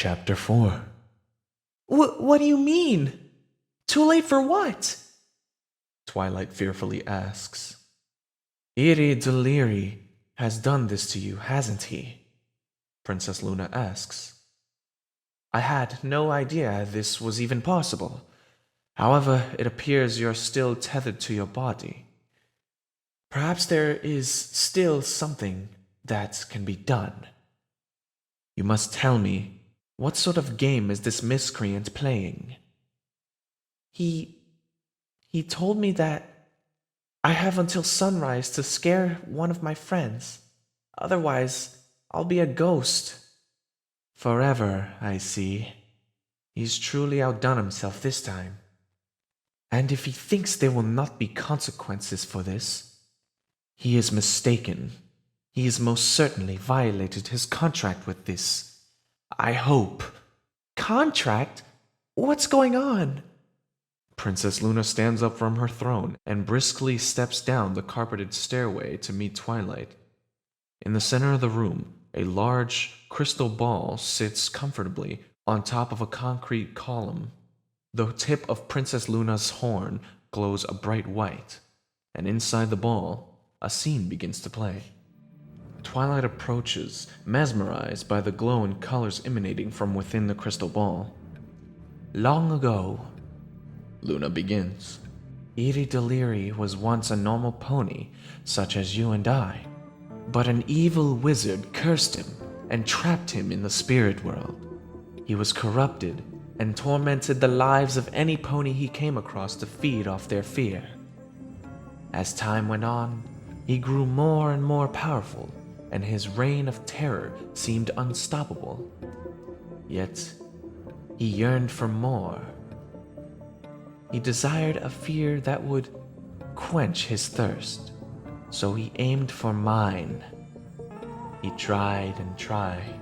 Chapter 4. What do you mean? Too late for what? Twilight fearfully asks. Eerie Deliri has done this to you, hasn't he? Princess Luna asks. I had no idea this was even possible. However, it appears you're still tethered to your body. Perhaps there is still something that can be done. You must tell me, what sort of game is this miscreant playing? He told me that I have until sunrise to scare one of my friends. Otherwise, I'll be a ghost. Forever, I see. He's truly outdone himself this time. And if he thinks there will not be consequences for this, he is mistaken. He has most certainly violated his contract with this. I hope. Contract? What's going on? Princess Luna stands up from her throne and briskly steps down the carpeted stairway to meet Twilight. In the center of the room, a large crystal ball sits comfortably on top of a concrete column. The tip of Princess Luna's horn glows a bright white, and inside the ball, a scene begins to play. Twilight approaches, mesmerized by the glow and colors emanating from within the crystal ball. Long ago, Luna begins, Eerie Deliri was once a normal pony, such as you and I, but an evil wizard cursed him and trapped him in the spirit world. He was corrupted and tormented the lives of any pony he came across to feed off their fear. As time went on, he grew more and more powerful, and his reign of terror seemed unstoppable. Yet, he yearned for more. He desired a fear that would quench his thirst, so he aimed for mine. He tried and tried,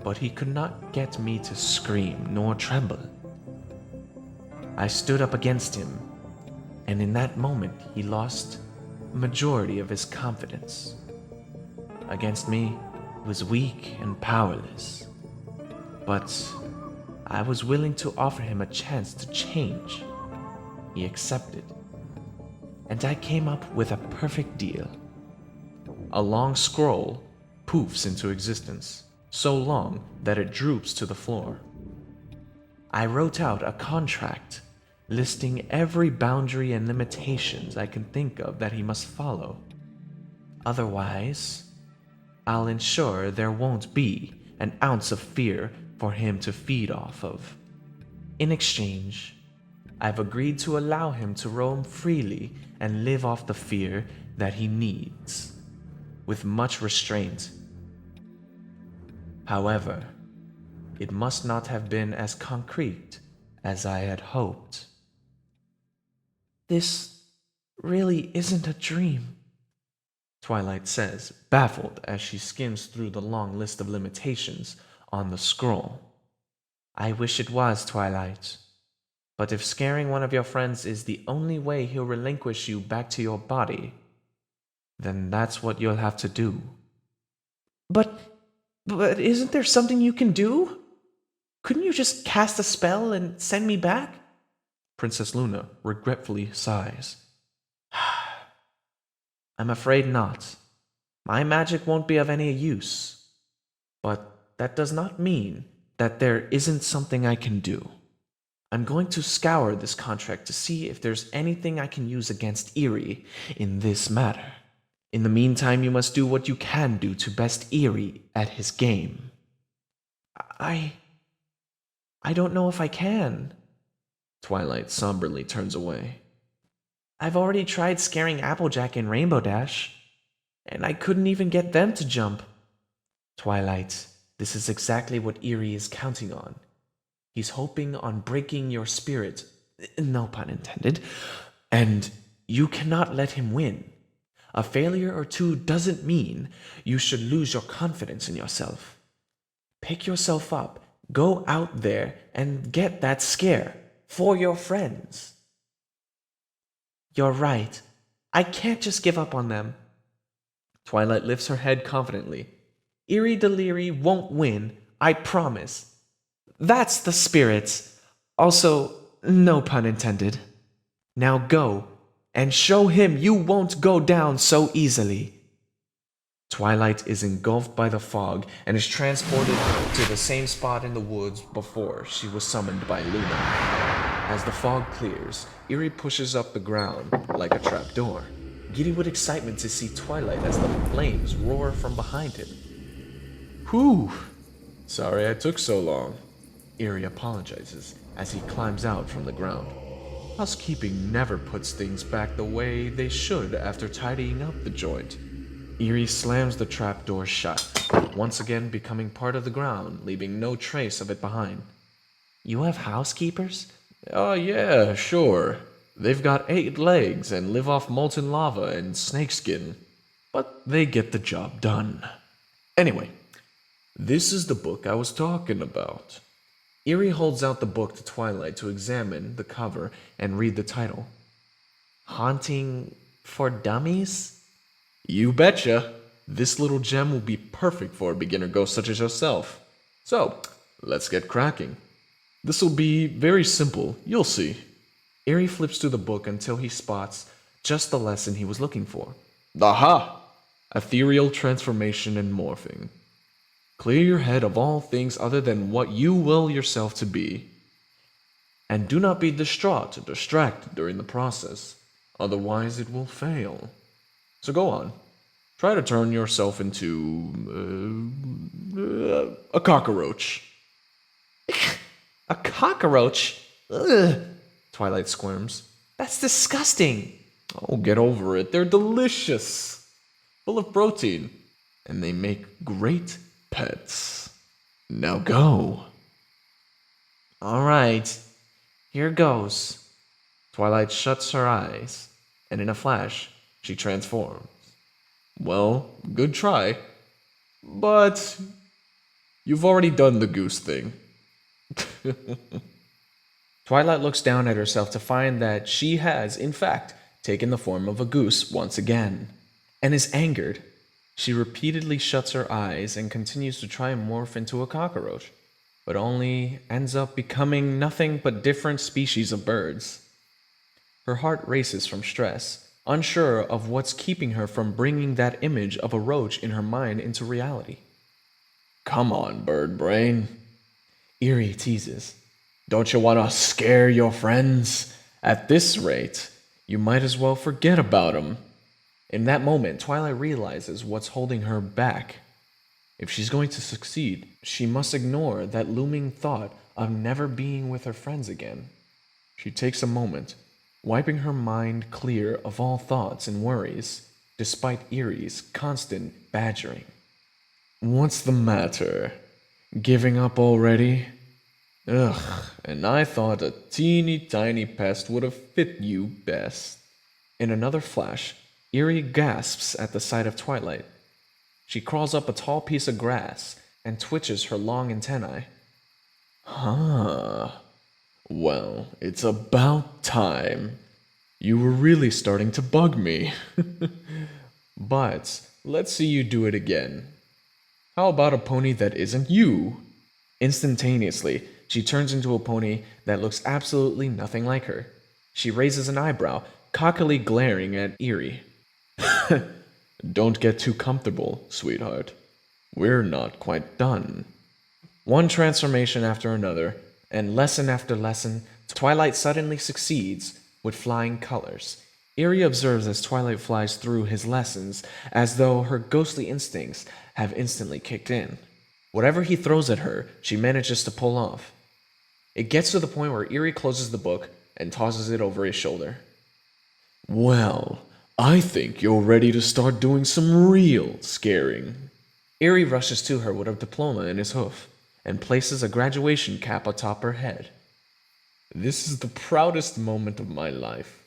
but he could not get me to scream nor tremble. I stood up against him, and in that moment he lost a majority of his confidence. Against me, he was weak and powerless, but I was willing to offer him a chance to change. He accepted, and I came up with a perfect deal. A long scroll poofs into existence, so long that it droops to the floor. I wrote out a contract listing every boundary and limitations I can think of that he must follow. Otherwise, I'll ensure there won't be an ounce of fear for him to feed off of. In exchange, I've agreed to allow him to roam freely and live off the fear that he needs, with much restraint. However, it must not have been as concrete as I had hoped. This really isn't a dream, Twilight says, baffled as she skims through the long list of limitations on the scroll. I wish it was, Twilight. But if scaring one of your friends is the only way he'll relinquish you back to your body, then that's what you'll have to do. But isn't there something you can do? Couldn't you just cast a spell and send me back? Princess Luna regretfully sighs. I'm afraid not. My magic won't be of any use. But that does not mean that there isn't something I can do. I'm going to scour this contract to see if there's anything I can use against Eerie in this matter. In the meantime, you must do what you can do to best Eerie at his game. I don't know if I can. Twilight somberly turns away. I've already tried scaring Applejack and Rainbow Dash, and I couldn't even get them to jump. Twilight, this is exactly what Eerie is counting on. He's hoping on breaking your spirit, no pun intended, and you cannot let him win. A failure or two doesn't mean you should lose your confidence in yourself. Pick yourself up, go out there, and get that scare for your friends. You're right. I can't just give up on them. Twilight lifts her head confidently. Eerie Deliri won't win, I promise. That's the spirit. Also, no pun intended. Now go, and show him you won't go down so easily. Twilight is engulfed by the fog and is transported to the same spot in the woods before she was summoned by Luna. As the fog clears, Eerie pushes up the ground like a trapdoor, giddy with excitement to see Twilight as the flames roar from behind him. Whew! Sorry I took so long. Eerie apologizes as he climbs out from the ground. Housekeeping never puts things back the way they should after tidying up the joint. Eerie slams the trapdoor shut, once again becoming part of the ground, leaving no trace of it behind. You have housekeepers? Oh yeah, sure. They've got 8 legs and live off molten lava and snakeskin, but they get the job done. Anyway, this is the book I was talking about. Eerie holds out the book to Twilight to examine the cover and read the title. Haunting for Dummies? You betcha. This little gem will be perfect for a beginner ghost such as yourself. So, let's get cracking. This will be very simple, you'll see. Eerie flips through the book until he spots just the lesson he was looking for. Aha! Ethereal transformation and morphing. Clear your head of all things other than what you will yourself to be. And do not be distraught or distracted during the process, otherwise it will fail. So go on. Try to turn yourself into a cockroach. A cockroach? Ugh. Twilight squirms. That's disgusting. Oh, get over it. They're delicious. Full of protein. And they make great pets. Now go. All right. Here goes. Twilight shuts her eyes, and in a flash, she transforms. Well, good try. But you've already done the goose thing. Twilight looks down at herself to find that she has, in fact, taken the form of a goose once again, and is angered. She repeatedly shuts her eyes and continues to try and morph into a cockroach, but only ends up becoming nothing but different species of birds. Her heart races from stress, unsure of what's keeping her from bringing that image of a roach in her mind into reality. Come on, bird brain. Eerie teases. Don't you want to scare your friends? At this rate, you might as well forget about them. In that moment, Twilight realizes what's holding her back. If she's going to succeed, she must ignore that looming thought of never being with her friends again. She takes a moment, wiping her mind clear of all thoughts and worries, despite Eerie's constant badgering. What's the matter? Giving up already? Ugh, and I thought a teeny tiny pest would have fit you best. In another flash, Eerie gasps at the sight of Twilight. She crawls up a tall piece of grass and twitches her long antennae. Huh. Well, it's about time. You were really starting to bug me. But let's see you do it again. How about a pony that isn't you? Instantaneously, she turns into a pony that looks absolutely nothing like her. She raises an eyebrow, cockily glaring at Eerie. Don't get too comfortable, sweetheart. We're not quite done. One transformation after another, and lesson after lesson, Twilight suddenly succeeds with flying colors. Eerie observes as Twilight flies through his lessons as though her ghostly instincts have instantly kicked in. Whatever he throws at her, she manages to pull off. It gets to the point where Eerie closes the book and tosses it over his shoulder. Well, I think you're ready to start doing some real scaring. Eerie rushes to her with a diploma in his hoof and places a graduation cap atop her head. This is the proudest moment of my life.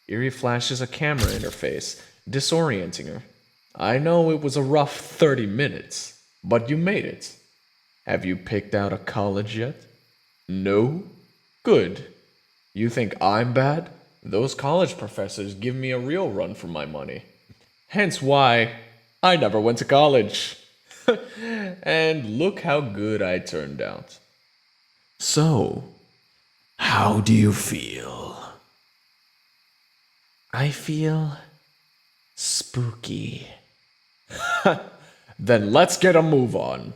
Eerie flashes a camera in her face, disorienting her. I know it was a rough 30 minutes, but you made it. Have you picked out a college yet? No? Good. You think I'm bad? Those college professors give me a real run for my money. Hence why I never went to college. And look how good I turned out. So, how do you feel? I feel spooky. Then let's get a move on.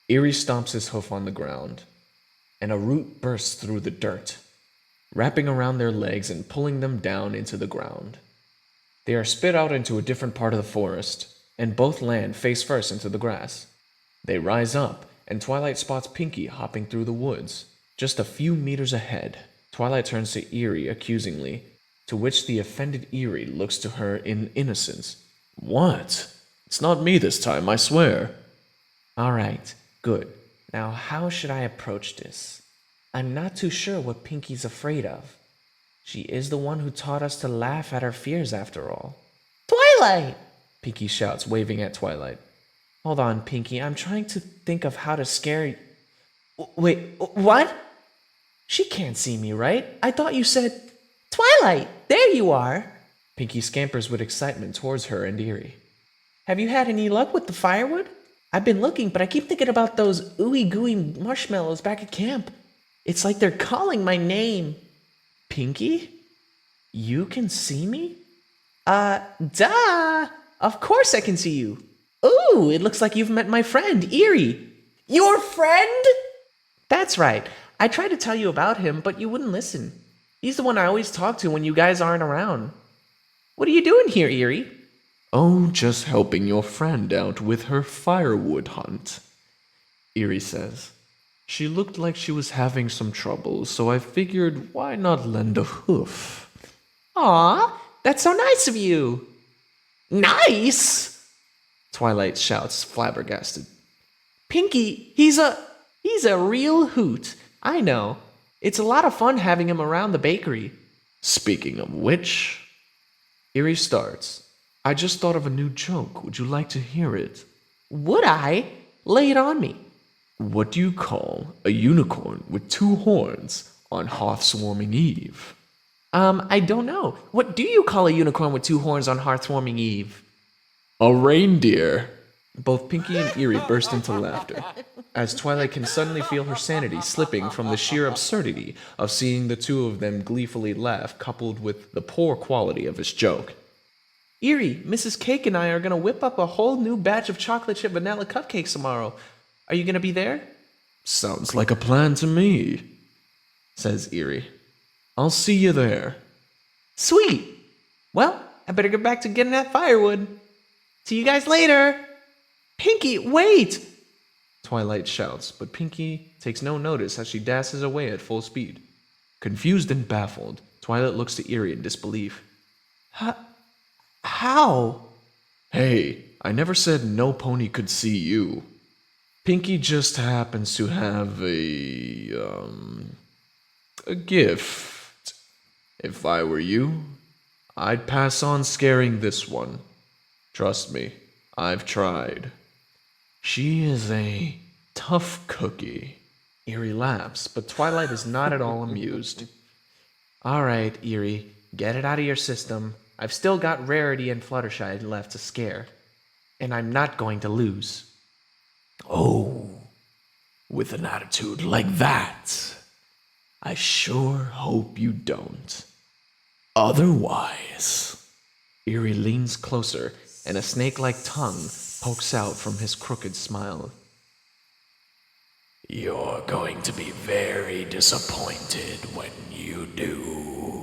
Eerie stomps his hoof on the ground, and a root bursts through the dirt, wrapping around their legs and pulling them down into the ground. They are spit out into a different part of the forest, and both land face first into the grass. They rise up, and Twilight spots Pinkie hopping through the woods. Just a few meters ahead, Twilight turns to Eerie accusingly, to which the offended Eerie looks to her in innocence. What? It's not me this time, I swear. All right, good. Now, how should I approach this? I'm not too sure what Pinkie's afraid of. She is the one who taught us to laugh at our fears, after all. Twilight! Pinkie shouts, waving at Twilight. Hold on, Pinkie. I'm trying to think of how to scare you. Wait, what? She can't see me, right? I thought you said... Twilight! There you are! Pinkie scampers with excitement towards her and Eerie. Have you had any luck with the firewood? I've been looking, but I keep thinking about those ooey-gooey marshmallows back at camp. It's like they're calling my name. Pinkie? You can see me? Duh! Of course I can see you. Ooh, it looks like you've met my friend, Eerie. Your friend? That's right. I tried to tell you about him, but you wouldn't listen. He's the one I always talk to when you guys aren't around. What are you doing here, Eerie? Oh, just helping your friend out with her firewood hunt, Eerie says. She looked like she was having some trouble, so I figured why not lend a hoof? Aw, that's so nice of you. Nice? Twilight shouts, flabbergasted. Pinkie, he's a real hoot. I know. It's a lot of fun having him around the bakery. Speaking of which, Eerie starts. I just thought of a new joke. Would you like to hear it? Would I? Lay it on me. What do you call a unicorn with 2 horns on Hearthwarming Eve? I don't know. What do you call a unicorn with 2 horns on Hearthwarming Eve? A reindeer. Both Pinkie and Eerie burst into laughter, as Twilight can suddenly feel her sanity slipping from the sheer absurdity of seeing the two of them gleefully laugh, coupled with the poor quality of his joke. Eerie, Mrs. Cake and I are going to whip up a whole new batch of chocolate chip vanilla cupcakes tomorrow. Are you going to be there? Sounds like a plan to me, says Eerie. I'll see you there. Sweet. Well, I better get back to getting that firewood. See you guys later. Pinkie, wait! Twilight shouts, but Pinkie takes no notice as she dashes away at full speed. Confused and baffled, Twilight looks to Eerie in disbelief. How? Hey, I never said no pony could see you. Pinkie just happens to have a gift. If I were you, I'd pass on scaring this one. Trust me, I've tried. She is a tough cookie. Eerie laughs, but Twilight is not at all amused. All right, Eerie, get it out of your system. I've still got Rarity and Fluttershy left to scare, and I'm not going to lose. Oh, with an attitude like that, I sure hope you don't. Otherwise... Eerie leans closer, and a snake-like tongue pokes out from his crooked smile. You're going to be very disappointed when you do.